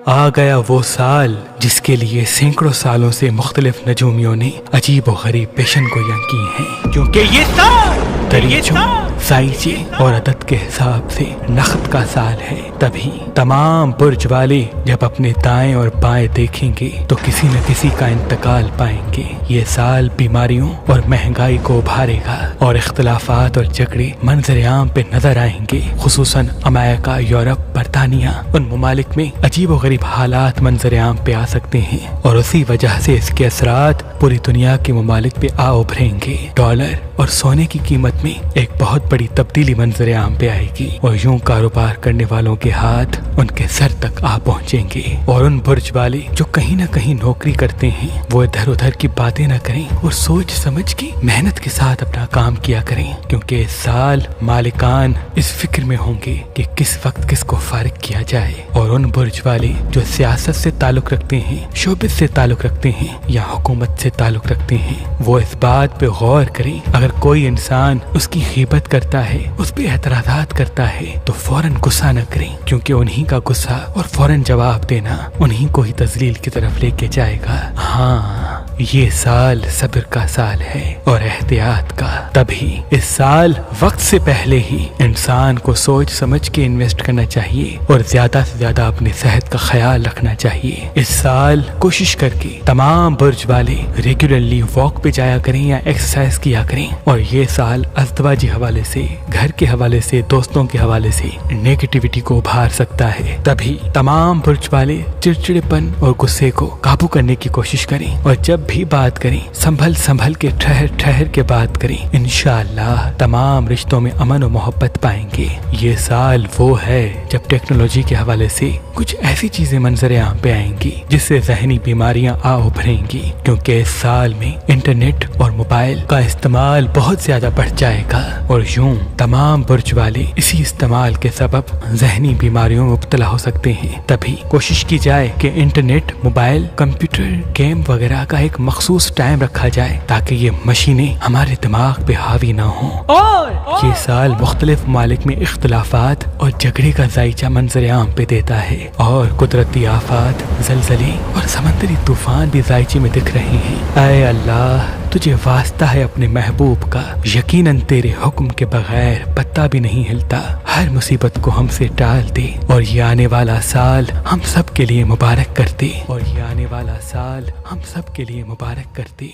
آ گیا وہ سال جس کے لیے سینکڑوں سالوں سے مختلف نجومیوں نے عجیب و غریب پیشن گوئیاں کی ہیں، کیونکہ یہ سال دریچوں، سائنچے اور عدد کے حساب سے نخت کا سال ہے۔ تبھی تمام برج والے جب اپنے دائیں اور بائیں دیکھیں گے تو کسی نہ کسی کا انتقال پائیں گے۔ یہ سال بیماریوں اور مہنگائی کو ابھارے گا اور اختلافات اور جھگڑے منظر عام پہ نظر آئیں گے، خصوصاً امریکہ، یورپ، برطانیہ۔ ان ممالک میں عجیب و غریب حالات منظر عام پہ آ سکتے ہیں اور اسی وجہ سے اس کے اثرات پوری دنیا کے ممالک پہ آ ابھریں گے۔ ڈالر اور سونے کی قیمت میں ایک بہت بڑی تبدیلی منظر عام پہ آئے گی اور یوں کاروبار کرنے والوں کے ہاتھ ان کے سر تک آ پہنچیں گے، اور ان برج والے جو کہیں نہ کہیں نوکری کرتے ہیں وہ ادھر ادھر کی باتیں نہ کریں اور سوچ سمجھ کے محنت کے ساتھ اپنا کام کیا کریں، کیونکہ اس سال مالکان اس فکر میں ہوں گے کہ کس وقت کس کو فارغ کیا جائے۔ اور ان برج والے جو سیاست سے تعلق رکھتے ہیں، شعبے سے تعلق رکھتے ہیں یا حکومت سے تعلق رکھتے ہیں، وہ اس بات پہ غور کریں، اگر کوئی انسان اس کی غیبت کرتا ہے، اس پہ اعتراضات کرتا ہے تو فوراً غصہ نہ کریں، کیونکہ انہی کا غصہ اور فوراً جواب دینا انہی کو ہی تذلیل کی طرف لے کے جائے گا۔ ہاں، یہ سال صبر کا سال ہے اور احتیاط کا۔ تبھی اس سال وقت سے پہلے ہی انسان کو سوچ سمجھ کے انویسٹ کرنا چاہیے اور زیادہ سے زیادہ اپنی صحت کا خیال رکھنا چاہیے۔ اس سال کوشش کر کے تمام برج والے ریگولرلی واک پہ جایا کریں یا ایکسرسائز کیا کریں، اور یہ سال ازدواجی حوالے سے، گھر کے حوالے سے، دوستوں کے حوالے سے نیگیٹیوٹی کو ابھار سکتا ہے۔ تبھی تمام برج والے چڑچڑپن اور غصے کو قابو کرنے کی کوشش کریں، اور جب بھی بات کریں سنبھل کے ٹھہر کے بات کریں۔ انشاءاللہ تمام رشتوں میں امن و محبت پائیں گے۔ یہ سال وہ ہے جب ٹیکنالوجی کے حوالے سے کچھ ایسی چیزیں منظر عام پہ آئیں گی جس سے ذہنی بیماریاں آ ابھریں گی، کیونکہ اس سال میں انٹرنیٹ اور موبائل کا استعمال بہت زیادہ بڑھ جائے گا، اور یوں تمام برج والے اسی استعمال کے سبب ذہنی بیماریوں میں مبتلا ہو سکتے ہیں۔ تبھی کوشش کی جائے کہ انٹرنیٹ، موبائل، کمپیوٹر، گیم وغیرہ کا ایک مخصوص ٹائم رکھا جائے تاکہ یہ مشینیں ہمارے دماغ پہ حاوی نہ ہوں۔ یہ سال مختلف ممالک میں اختلافات اور جھگڑے کا ذائچہ منظر عام پہ دیتا ہے، اور قدرتی آفات، زلزلے اور سمندری طوفان بھی ذائچے میں دکھ رہے ہیں۔ اے اللہ، تجھے واسطہ ہے اپنے محبوب کا، یقیناً تیرے حکم کے بغیر پتا بھی نہیں ہلتا۔ ہر مصیبت کو ہم سے ٹال دے، اور یہ آنے والا سال ہم سب کے لیے مبارک کر دے، اور یہ آنے والا سال ہم سب کے لیے مبارک کر دے۔